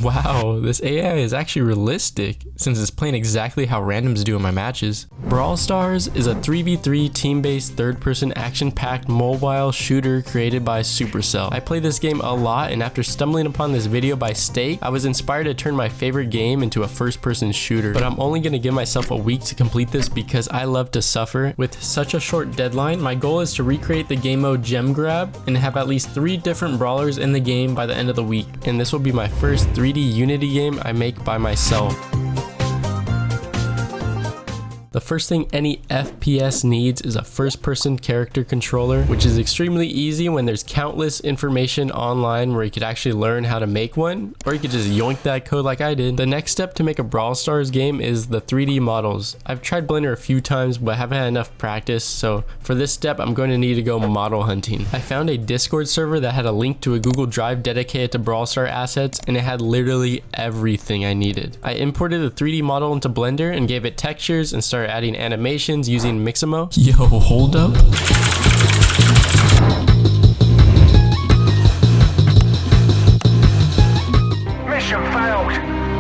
Wow, this AI is actually realistic since it's playing exactly how randoms do in my matches. Brawl Stars is a 3v3 team-based third-person action-packed mobile shooter created by Supercell. I play this game a lot, and after stumbling upon this video by Steak, I was inspired to turn my favorite game into a first-person shooter. But I'm only going to give myself a week to complete this because I love to suffer. With such a short deadline, my goal is to recreate the game mode Gem Grab and have at least 3 different brawlers in the game by the end of the week. And this will be my first 3D Unity game I make by myself. The first thing any FPS needs is a first-person character controller, which is extremely easy when there's countless information online where you could actually learn how to make one, or you could just yoink that code like I did. The next step to make a Brawl Stars game is the 3D models. I've tried Blender a few times, but haven't had enough practice, so for this step, I'm going to need to go model hunting. I found a Discord server that had a link to a Google Drive dedicated to Brawl Star assets, and it had literally everything I needed. I imported the 3D model into Blender and gave it textures and started adding animations using Mixamo. Yo, hold up. Mission failed.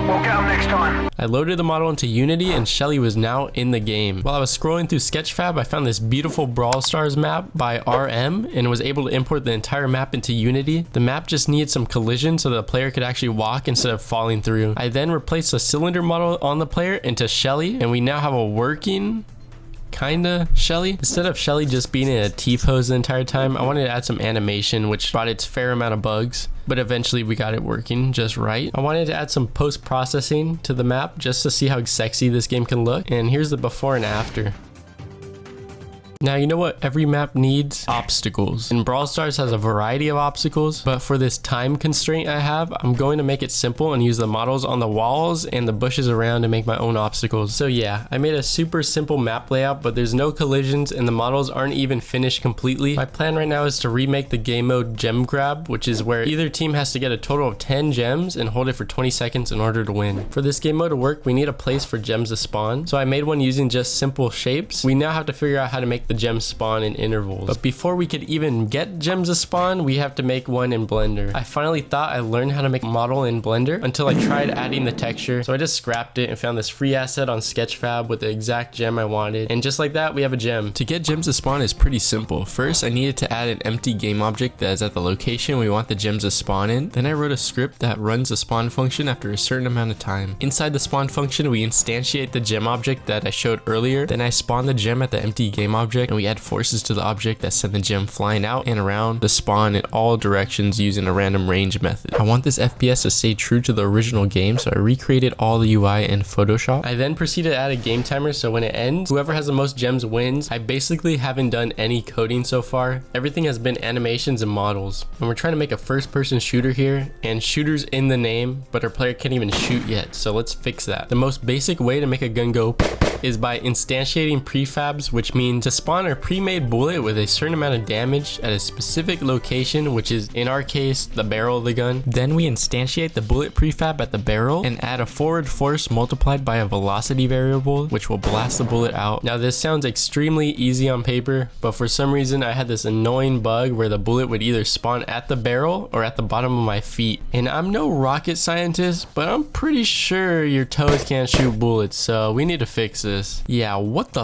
We'll get them next time. I loaded the model into Unity and Shelly was now in the game. While I was scrolling through Sketchfab, I found this beautiful Brawl Stars map by RM and was able to import the entire map into Unity. The map just needed some collision so that the player could actually walk instead of falling through. I then replaced the cylinder model on the player into Shelly, and we now have a working kinda Shelly. Instead of Shelly just being in a T-pose the entire time, I wanted to add some animation, which brought its fair amount of bugs, but eventually we got it working just right. I wanted to add some post-processing to the map just to see how sexy this game can look, and here's the before and after. Now, you know what every map needs? Obstacles. And Brawl Stars has a variety of obstacles, but for this time constraint I have, I'm going to make it simple and use the models on the walls and the bushes around to make my own obstacles. So yeah, I made a super simple map layout, but there's no collisions and the models aren't even finished completely. My plan right now is to remake the game mode Gem Grab, which is where either team has to get a total of 10 gems and hold it for 20 seconds in order to win. For this game mode to work, we need a place for gems to spawn. So I made one using just simple shapes. We now have to figure out how to make the gems spawn in intervals. But before we could even get gems to spawn, we have to make one in Blender. I finally thought I learned how to make a model in Blender until I tried adding the texture. So I just scrapped it and found this free asset on Sketchfab with the exact gem I wanted. And just like that, we have a gem. To get gems to spawn is pretty simple. First, I needed to add an empty game object that is at the location we want the gems to spawn in. Then I wrote a script that runs the spawn function after a certain amount of time. Inside the spawn function, we instantiate the gem object that I showed earlier. Then I spawn the gem at the empty game object, and we add forces to the object that send the gem flying out and around the spawn in all directions using a random range method. I want this FPS to stay true to the original game, so I recreated all the UI in Photoshop. I then proceeded to add a game timer, so when it ends, whoever has the most gems wins. I basically haven't done any coding so far. Everything has been animations and models. And we're trying to make a first-person shooter here, and shooter's in the name, but our player can't even shoot yet, so let's fix that. The most basic way to make a gun go is by instantiating prefabs, which means to spawn a pre-made bullet with a certain amount of damage at a specific location, which is in our case the barrel of the gun. Then we instantiate the bullet prefab at the barrel and add a forward force multiplied by a velocity variable, which will blast the bullet out. Now this sounds extremely easy on paper, but for some reason I had this annoying bug where the bullet would either spawn at the barrel or at the bottom of my feet. And I'm no rocket scientist, but I'm pretty sure your toes can't shoot bullets, so we need to fix this. Yeah, what the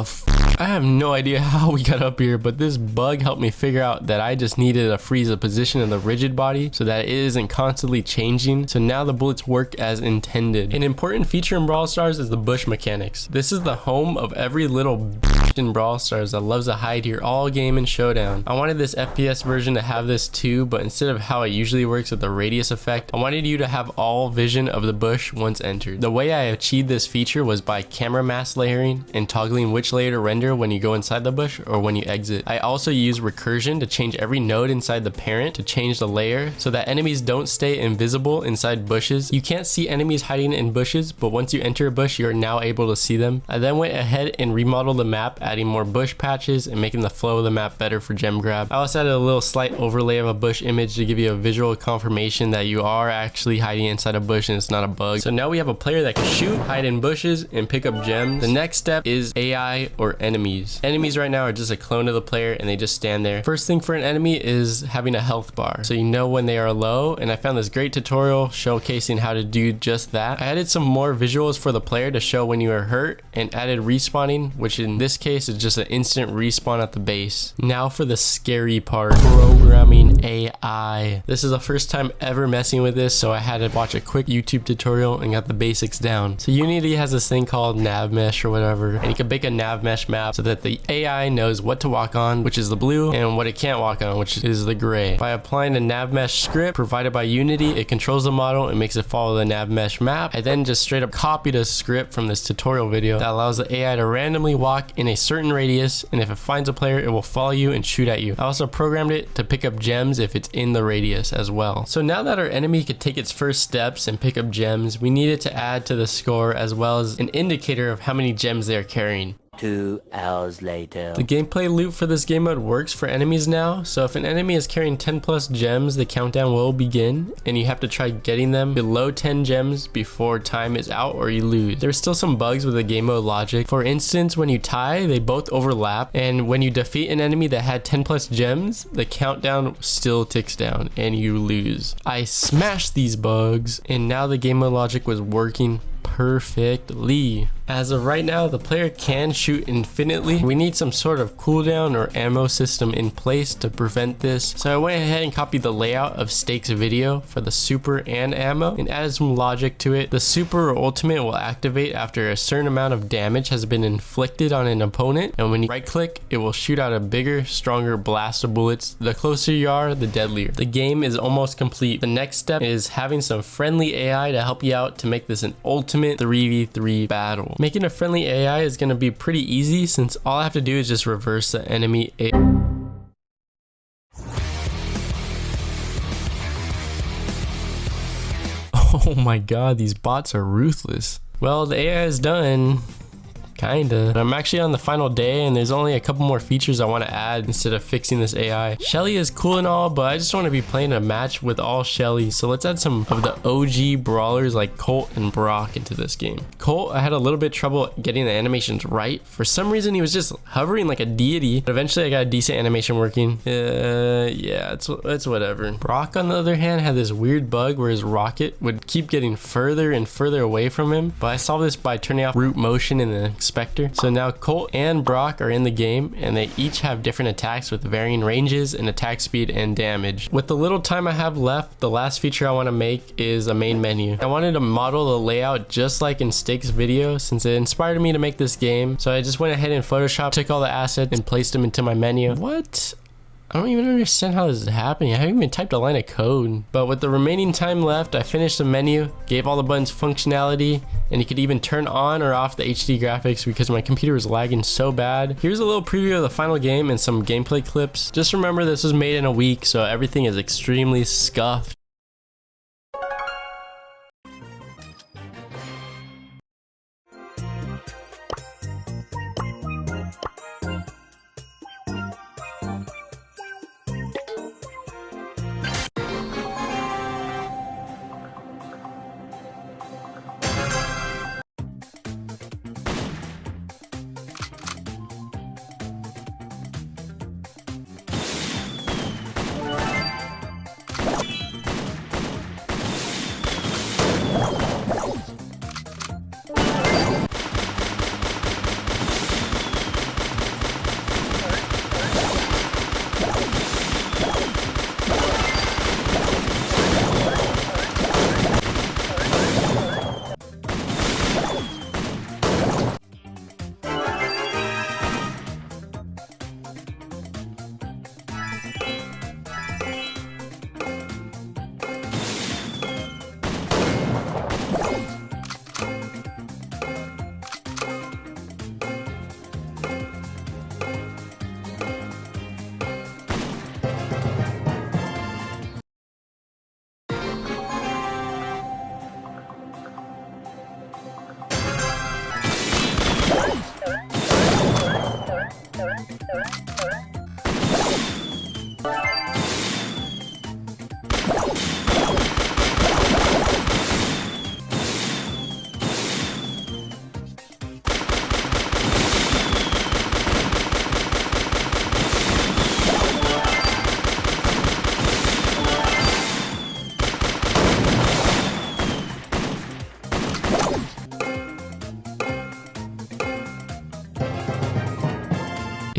I have no idea how we got up here, but this bug helped me figure out that I just needed to freeze the position of the rigid body so that it isn't constantly changing. So now the bullets work as intended. An important feature in Brawl Stars is the bush mechanics. This is the home of every little bitch in Brawl Stars that loves to hide here all game and showdown. I wanted this FPS version to have this too, but instead of how it usually works with the radius effect, I wanted you to have all vision of the bush once entered. The way I achieved this feature was by camera mask layering and toggling which layer to render when you go inside the bush or when you exit. I also use recursion to change every node inside the parent to change the layer so that enemies don't stay invisible inside bushes. You can't see enemies hiding in bushes, but once you enter a bush, you're now able to see them. I then went ahead and remodeled the map adding more bush patches and making the flow of the map better for gem grab. I also added a little slight overlay of a bush image to give you a visual confirmation that you are actually hiding inside a bush and it's not a bug. So now we have a player that can shoot, hide in bushes, and pick up gems. The next step is AI or enemies. Enemies right now are just a clone of the player and they just stand there. First thing for an enemy is having a health bar, so you know when they are low, and I found this great tutorial showcasing how to do just that. I added some more visuals for the player to show when you are hurt and added respawning, which in this case is just an instant respawn at the base. Now for the scary part, programming AI. This is the first time ever messing with this, so I had to watch a quick YouTube tutorial and got the basics down. So Unity has this thing called nav mesh or whatever, and you can make a nav mesh map so that the AI knows what to walk on, which is the blue, and what it can't walk on, which is the gray. By applying a nav mesh script provided by Unity, it controls the model and makes it follow the nav mesh map. I then just straight up copied a script from this tutorial video that allows the AI to randomly walk in a certain radius, and if it finds a player, it will follow you and shoot at you. I also programmed it to pick up gems if it's in the radius as well. So now that our enemy could take its first steps and pick up gems, we needed to add to the score as well as an indicator of how many gems they are carrying. 2 hours later. The gameplay loop for this game mode works for enemies now, so if an enemy is carrying 10 plus gems, the countdown will begin, and you have to try getting them below 10 gems before time is out or you lose. There's still some bugs with the game mode logic. For instance, when you tie, they both overlap, and when you defeat an enemy that had 10 plus gems, the countdown still ticks down and you lose. I smashed these bugs, and now the game mode logic was working perfectly. As of right now, the player can shoot infinitely. We need some sort of cooldown or ammo system in place to prevent this. So I went ahead and copied the layout of Stake's video for the super and ammo and added some logic to it. The super or ultimate will activate after a certain amount of damage has been inflicted on an opponent, and when you right click, it will shoot out a bigger, stronger blast of bullets. The closer you are, the deadlier. The game is almost complete. The next step is having some friendly AI to help you out to make this an ultimate 3v3 battle. Making a friendly AI is going to be pretty easy since all I have to do is just reverse the enemy AI. Oh my god, these bots are ruthless. Well, the AI is done. Kinda. I'm actually on the final day and there's only a couple more features I want to add instead of fixing this AI. Shelly is cool and all, but I just want to be playing a match with all Shelly. So let's add some of the OG brawlers like Colt and Brock into this game. Colt, I had a little bit trouble getting the animations right. For some reason, he was just hovering like a deity. But eventually I got a decent animation working. Yeah, it's whatever. Brock, on the other hand, had this weird bug where his rocket would keep getting further and further away from him. But I solved this by turning off root motion in the Spectre. So now Colt and Brock are in the game and they each have different attacks with varying ranges and attack speed and damage. With the little time I have left, the last feature I want to make is a main menu. I wanted to model the layout just like in Stake's video since it inspired me to make this game. So I just went ahead and Photoshop, took all the assets and placed them into my menu. What? I don't even understand how this is happening. I haven't even typed a line of code. But with the remaining time left, I finished the menu, gave all the buttons functionality, and you could even turn on or off the HD graphics because my computer was lagging so bad. Here's a little preview of the final game and some gameplay clips. Just remember this was made in a week, so everything is extremely scuffed.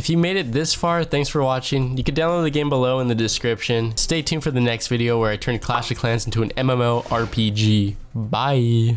If you made it this far, thanks for watching. You can download the game below in the description. Stay tuned for the next video where I turn Clash of Clans into an MMORPG. Bye.